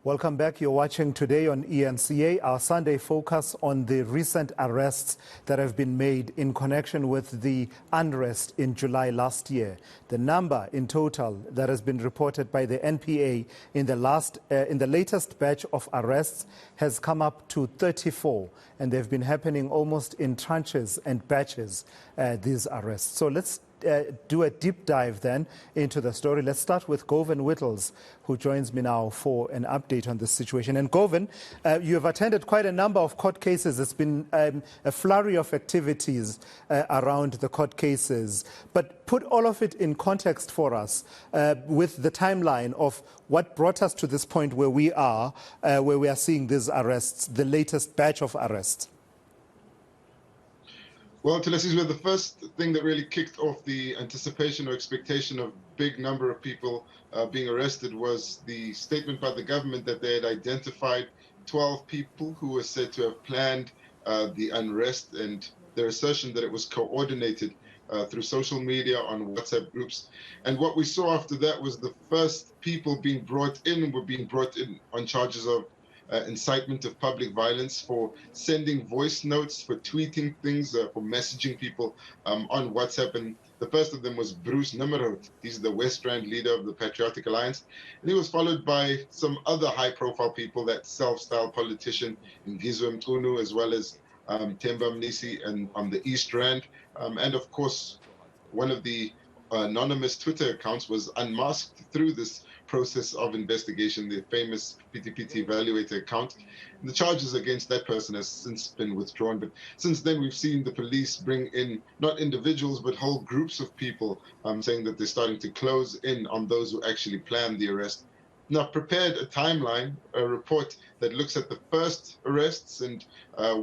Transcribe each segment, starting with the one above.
Welcome back. You're watching today on eNCA, our Sunday focus on the recent arrests that have been made in connection with the unrest in July last year. The number in total that has been reported by the NPA in the latest batch of arrests has come up to 34, and they've been happening almost in tranches and batches, these arrests. So let's do a deep dive then into the story. Let's start with Govan Whittles, who joins me now for an update on this situation. And Govan, you have attended quite a number of court cases. It's been a flurry of activities around the court cases. But put all of it in context for us with the timeline of what brought us to this point where we are seeing these arrests, the latest batch of arrests. Well, Tlali, the first thing that really kicked off the anticipation or expectation of big number of people being arrested was the statement by the government that they had identified 12 people who were said to have planned the unrest, and their assertion that it was coordinated through social media on WhatsApp groups. And what we saw after that was the first people being brought in on charges of incitement of public violence, for sending voice notes, for tweeting things, for messaging people on WhatsApp. And the first of them was Bruce Nimmerhout. He's the West Rand leader of the Patriotic Alliance. And he was followed by some other high-profile people, that self-styled politician Ngizwe Mchunu, as well as Themba Mnisi and on the East Rand. And of course, one of the anonymous Twitter accounts was unmasked through this process of investigation, the famous PTPT evaluator account. And the charges against that person has since been withdrawn. But since then, we've seen the police bring in not individuals, but whole groups of people, saying that they're starting to close in on those who actually planned the arrest. Now, prepared a timeline, a report that looks at the first arrests and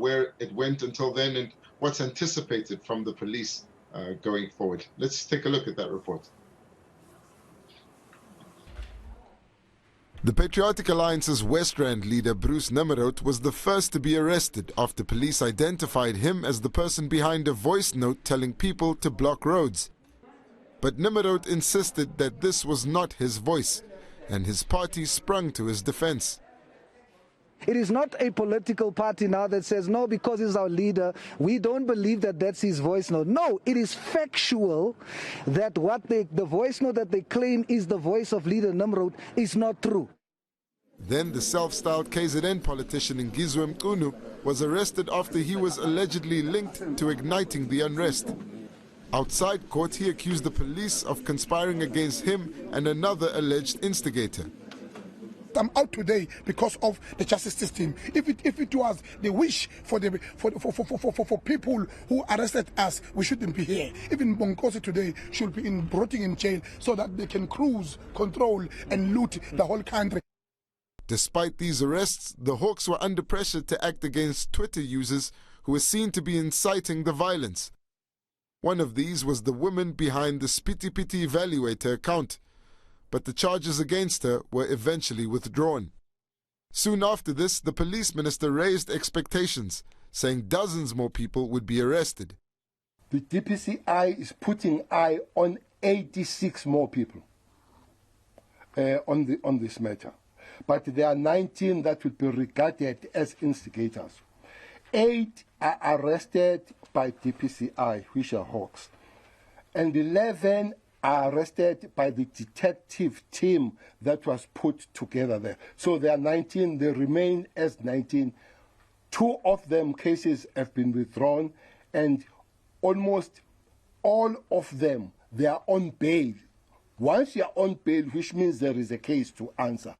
where it went until then, and what's anticipated from the police going forward. Let's take a look at that report. The Patriotic Alliance's West Rand leader Bruce Nimmerhout was the first to be arrested after police identified him as the person behind a voice note telling people to block roads. But Nimmerhout insisted that this was not his voice, and his party sprung to his defense. It is not a political party now that says, no, because he's our leader, we don't believe that that's his voice note. No, it is factual that the voice note that they claim is the voice of leader Nimmerhout is not true. Then the self-styled KZN politician Ngizwe Mchunu was arrested after he was allegedly linked to igniting the unrest. Outside court, he accused the police of conspiring against him and another alleged instigator. I'm out today because of the justice system. If it was the wish for people who arrested us, we shouldn't be here. Even Bonkosi today should be rotting in jail so that they can cruise, control, and loot the whole country. Despite these arrests, the Hawks were under pressure to act against Twitter users who were seen to be inciting the violence. One of these was the woman behind the PTPT evaluator account, but the charges against her were eventually withdrawn. Soon after this, the police minister raised expectations, saying dozens more people would be arrested. The DPCI is putting eye on 86 more people on this matter. But there are 19 that would be regarded as instigators. 8 are arrested by DPCI, which are Hawks, and 11 are arrested by the detective team that was put together there. So there are 19, they remain as 19. 2 of them cases have been withdrawn, and almost all of them, they are on bail. Once you are on bail, which means there is a case to answer.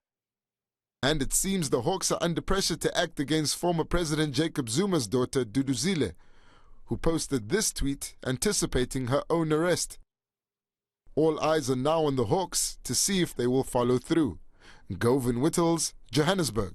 And it seems the Hawks are under pressure to act against former President Jacob Zuma's daughter, Duduzile, who posted this tweet anticipating her own arrest. All eyes are now on the Hawks to see if they will follow through. Govan Whittles, Johannesburg.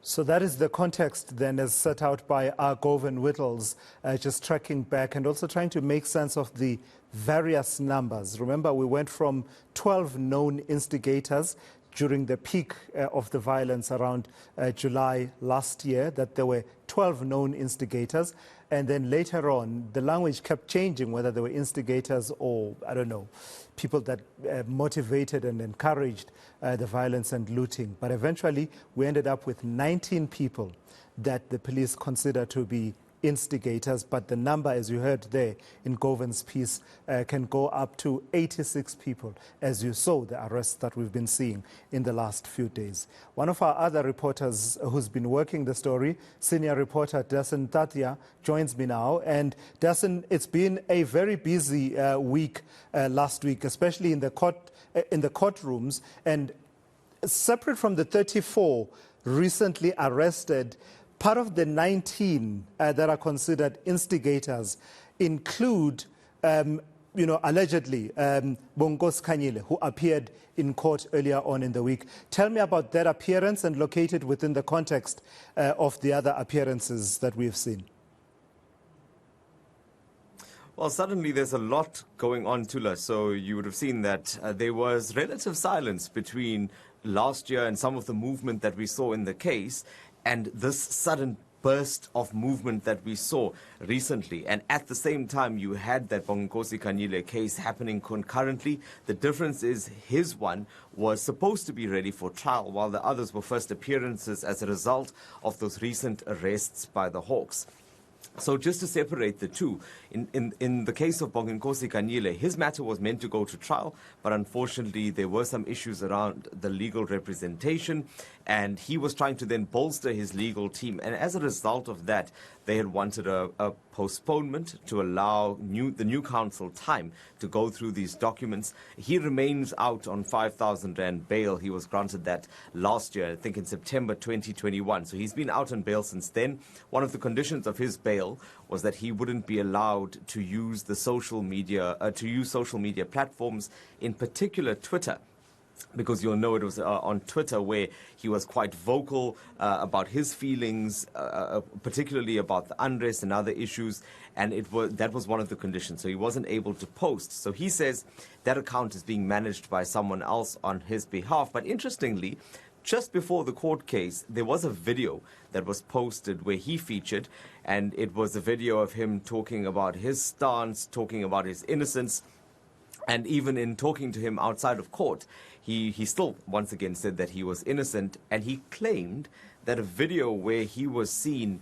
So that is the context then as set out by our Govan Whittles, just tracking back and also trying to make sense of the various numbers. Remember, we went from 12 known instigators during the peak of the violence around July last year, that there were 12 known instigators. And then later on, the language kept changing, whether they were instigators or, I don't know, people that motivated and encouraged the violence and looting. But eventually, we ended up with 19 people that the police consider to be instigators, but the number, as you heard there in Govan's piece, can go up to 86 people, as you saw the arrests that we've been seeing in the last few days. One of our other reporters who's been working the story, senior reporter Dasen Thathiah, joins me now. And Dasen, it's been a very busy week last week, especially in the courtrooms, and separate from the 34 recently arrested. Part of the 19 that are considered instigators include, allegedly, Bonkosi Khanyile, who appeared in court earlier on in the week. Tell me about that appearance and located within the context of the other appearances that we've seen. Well, suddenly there's a lot going on, Tula. So you would have seen that there was relative silence between last year and some of the movement that we saw in the case, and this sudden burst of movement that we saw recently. And at the same time, you had that Bonkosi Khanyile case happening concurrently. The difference is his one was supposed to be ready for trial, while the others were first appearances as a result of those recent arrests by the Hawks. So just to separate the two, in the case of Bonkosi Khanyile, his matter was meant to go to trial, but unfortunately there were some issues around the legal representation, and he was trying to then bolster his legal team. And as a result of that, they had wanted a postponement to allow the new council time to go through these documents. He remains out on 5,000 Rand bail. He was granted that last year, I think in September 2021. So he's been out on bail since then. One of the conditions of his bail was that he wouldn't be allowed to use the social media, platforms, in particular Twitter, because you'll know it was on Twitter where he was quite vocal about his feelings, particularly about the unrest and other issues, and that was one of the conditions. So he wasn't able to post. So he says that account is being managed by someone else on his behalf. But interestingly, just before the court case, there was a video that was posted where he featured, and it was a video of him talking about his stance, talking about his innocence, and even in talking to him outside of court, he still once again said that he was innocent, and he claimed that a video where he was seen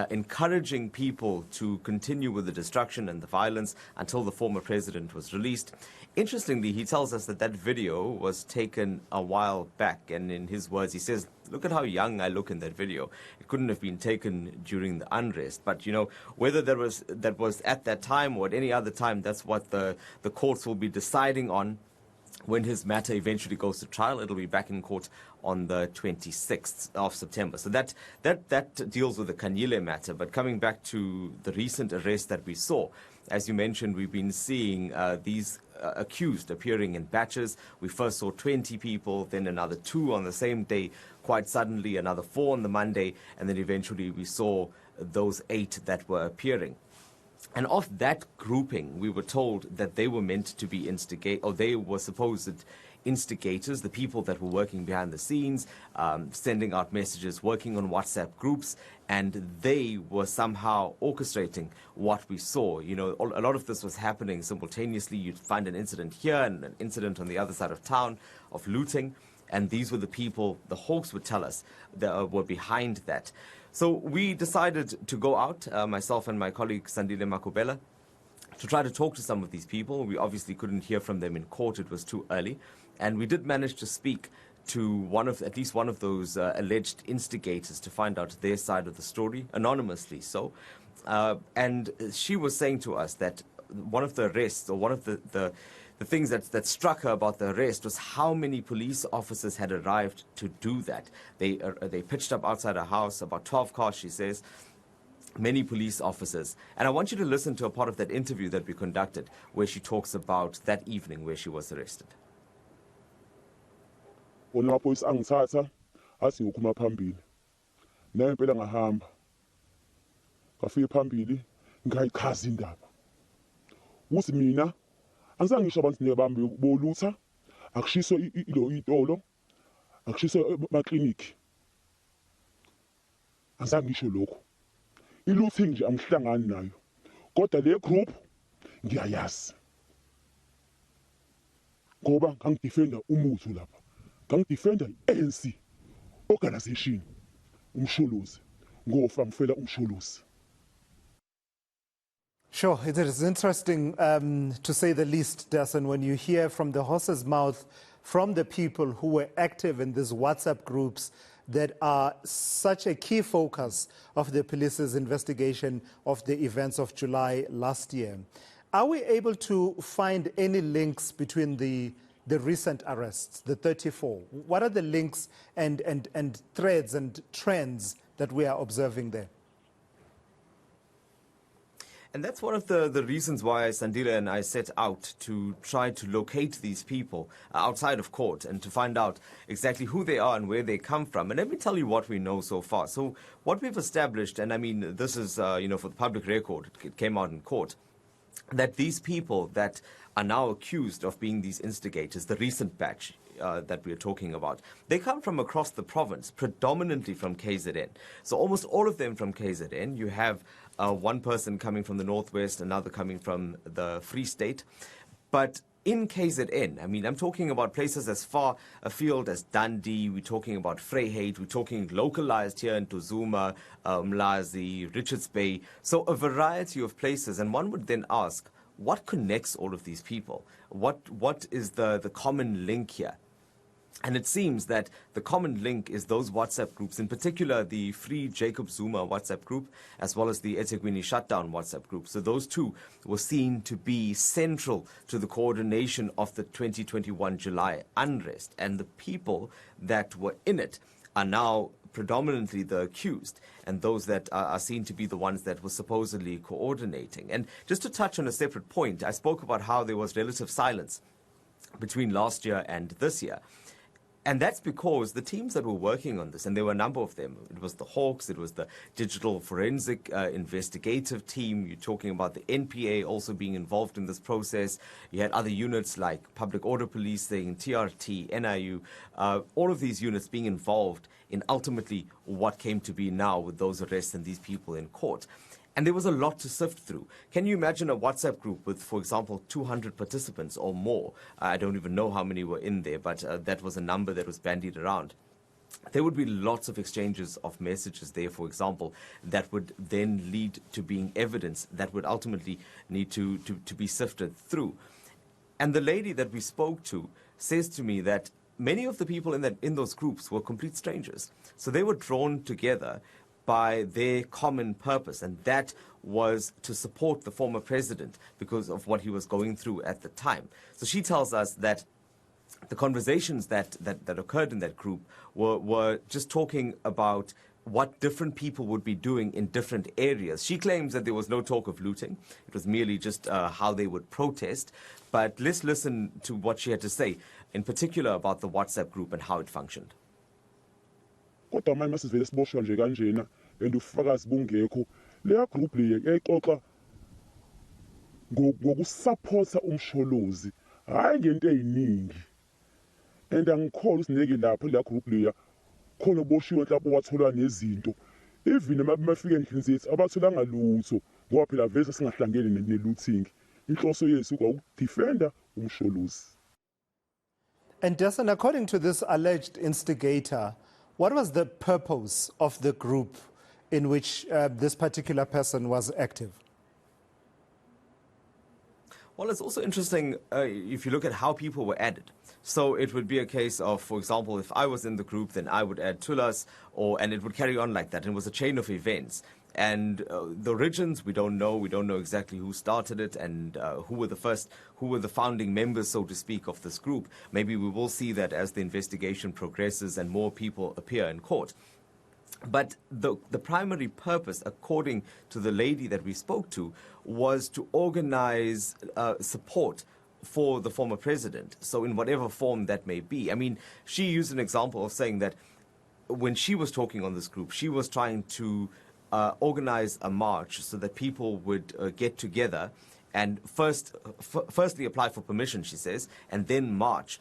encouraging people to continue with the destruction and the violence until the former president was released. Interestingly, he tells us that video was taken a while back, and in his words, he says, "Look at how young I look in that video. It couldn't have been taken during the unrest." But, whether that was at that time or at any other time, that's what the courts will be deciding on when his matter eventually goes to trial. It'll be back in court on the 26th of September. So that deals with the Khanyile matter. But coming back to the recent arrest that we saw, as you mentioned, we've been seeing these accused appearing in batches. We first saw 20 people, then another 2 on the same day, quite suddenly another 4 on the Monday, and then eventually we saw those 8 that were appearing. And of that grouping, we were told that they were meant to be they were supposed instigators, the people that were working behind the scenes, sending out messages, working on WhatsApp groups, and they were somehow orchestrating what we saw. A lot of this was happening simultaneously. You'd find an incident here and an incident on the other side of town of looting, and these were the people, the Hawks would tell us, that were behind that. So we decided to go out, myself and my colleague Sandile Makubela, to try to talk to some of these people. We obviously couldn't hear from them in court. It was too early. And we did manage to speak to at least one of those alleged instigators to find out their side of the story, anonymously so. And she was saying to us that one of the arrests, or one of the things that struck her about the arrest, was how many police officers had arrived to do that. They pitched up outside her house, about 12 cars, she says, many police officers. And I want you to listen to a part of that interview that we conducted where she talks about that evening where she was arrested. Amaphoyisa angithatha athi ngikhuma phambili. Nempela ngahamba. Ngafika phambili ngayichaza indaba. Uthi mina angisangisho abantu nebambi bolutha akushiso ilo itolo akushiswe emakliniki azange ngisho lokho iluthing nje angihlangani nayo kodwa le group ngiyayazi ngoba ngangidefenda umuthu lapha ngangidefenda iANC organization umshuluzi ngofa ngifela umshuluzi. Sure, it is interesting to say the least, Dasen, when you hear from the horse's mouth from the people who were active in these WhatsApp groups that are such a key focus of the police's investigation of the events of July last year. Are we able to find any links between the recent arrests, the 34? What are the links and threads and trends that we are observing there? And that's one of the reasons why Sandile and I set out to try to locate these people outside of court and to find out exactly who they are and where they come from. And let me tell you what we know so far. So what we've established, and I mean, this is, for the public record, it came out in court, that these people that are now accused of being these instigators, the recent batch that we are talking about, they come from across the province, predominantly from KZN. So almost all of them from KZN. You have one person coming from the northwest, another coming from the Free State. But in KZN, I mean, I'm talking about places as far afield as Dundee, we're talking about Vryheid, we're talking localized here in Tuzuma, Mlazi, Richards Bay. So a variety of places. And one would then ask, what connects all of these people? What is the common link here? And it seems that the common link is those WhatsApp groups, in particular the Free Jacob Zuma WhatsApp group, as well as the eThekwini Shutdown WhatsApp group. So those two were seen to be central to the coordination of the 2021 July unrest. And the people that were in it are now predominantly the accused, and those that are seen to be the ones that were supposedly coordinating. And just to touch on a separate point, I spoke about how there was relative silence between last year and this year. And that's because the teams that were working on this, and there were a number of them, it was the Hawks, it was the Digital Forensic Investigative Team, you're talking about the NPA also being involved in this process, you had other units like Public Order Policing, TRT, NIU, all of these units being involved in ultimately what came to be now with those arrests and these people in court. And there was a lot to sift through. Can you imagine a WhatsApp group with, for example, 200 participants or more? I don't even know how many were in there, but that was a number that was bandied around. There would be lots of exchanges of messages there, for example, that would then lead to being evidence that would ultimately need to be sifted through. And the lady that we spoke to says to me that many of the people in those groups were complete strangers. So they were drawn together by their common purpose, and that was to support the former president because of what he was going through at the time. So she tells us that the conversations that occurred in that group were just talking about what different people would be doing in different areas. She claims that there was no talk of looting. It was merely just how they would protest. But let's listen to what she had to say, in particular about the WhatsApp group and how it functioned. Kodwa manje masivele siboshwa nje kanjena and ufakazi bungekho leya group leya yayixoxa ngokusupporta umsholozi hayi ngento eziningi and angikholwa usineke lapho leya group leya khona boshiwe lapho wathola nezinto even mafika endlini zethu abatholanga lutho ngoba phela vese singahlangene ne-looting inhloso yethu ukudefenda umsholozi. And Dasen, according to this alleged instigator, what was the purpose of the group in which this particular person was active? Well, it's also interesting if you look at how people were added. So it would be a case of, for example, if I was in the group, then I would add Tulas, and it would carry on like that. And it was a chain of events. And the origins, we don't know. We don't know exactly who started it and who were the founding members, so to speak, of this group. Maybe we will see that as the investigation progresses and more people appear in court. But the primary purpose, according to the lady that we spoke to, was to organize support for the former president, so in whatever form that may be. I mean, she used an example of saying that when she was talking on this group, she was trying to organize a march so that people would get together and firstly apply for permission, she says, and then march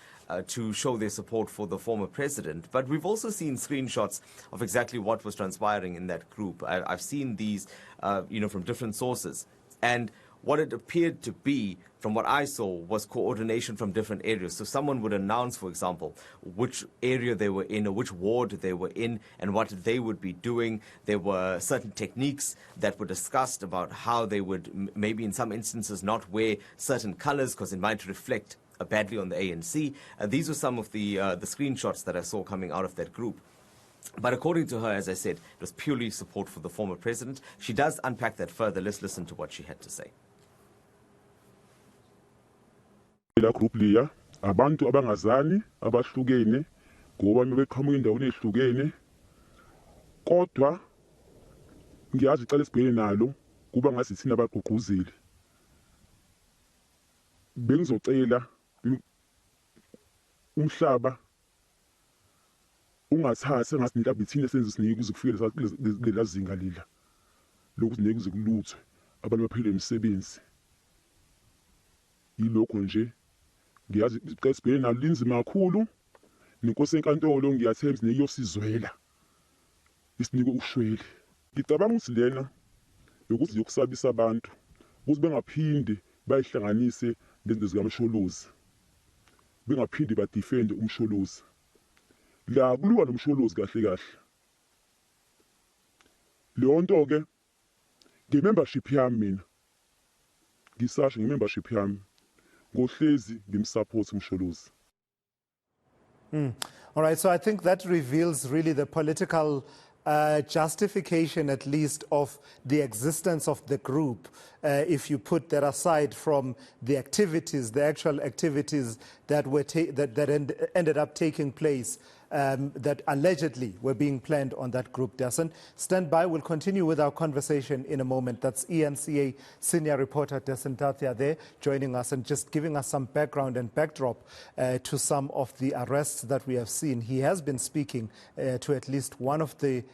to show their support for the former president. But we've also seen screenshots of exactly what was transpiring in that group. I've seen these, from different sources. And what it appeared to be, from what I saw, was coordination from different areas. So someone would announce, for example, which area they were in or which ward they were in and what they would be doing. There were certain techniques that were discussed about how they would maybe in some instances not wear certain colors because it might reflect badly on the ANC. These were some of the screenshots that I saw coming out of that group. But according to her, as I said, it was purely support for the former president. She does unpack that further. Let's listen to what she had to say. La group leya abantu abangazani abahlukene ngoba beqhamuka endaweni ezihlukene kodwa ngiyazi icala sibhekene nalo kuba ngasi thina abagqugquzeli bengizocela umhlaba ungathatha ngasinika bithina senze sinike kuze kufikele lela zinga lila lokhu sinike kuze kuluthwe abantu baphile imisebenzi yilokho nje ngiyazi icala sibhekene nalo linzima kakhulu nenkosi enkantolo ngiyathemba sinike yosizwela isinike ukushwele ngicabanga ukuthi lena yokuthi yokusabisa abantu ukuthi bengaphinde bayihlanganise lento zikamsholozi bengaphinde badefend umsholozi la kulwa nomsholozi kahle kahle leyo nto ke nge-membership yami mina ngisasho nge-membership yami ngohlezi ngimsupport umsholozi. All right, so I think that reveals really the political justification, at least, of the existence of the group, if you put that aside from the activities, the actual activities that were ended up taking place, that allegedly were being planned on that group. Dasen, stand by. We'll continue with our conversation in a moment. That's eNCA senior reporter Dasen Thathiah there, joining us and just giving us some background and backdrop to some of the arrests that we have seen. He has been speaking to at least one of the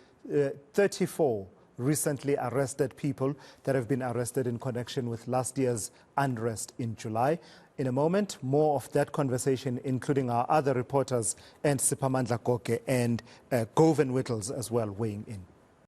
34 recently arrested people that have been arrested in connection with last year's unrest in July. In a moment, more of that conversation, including our other reporters and Siphamandla Goge and Govan Whittles as well weighing in.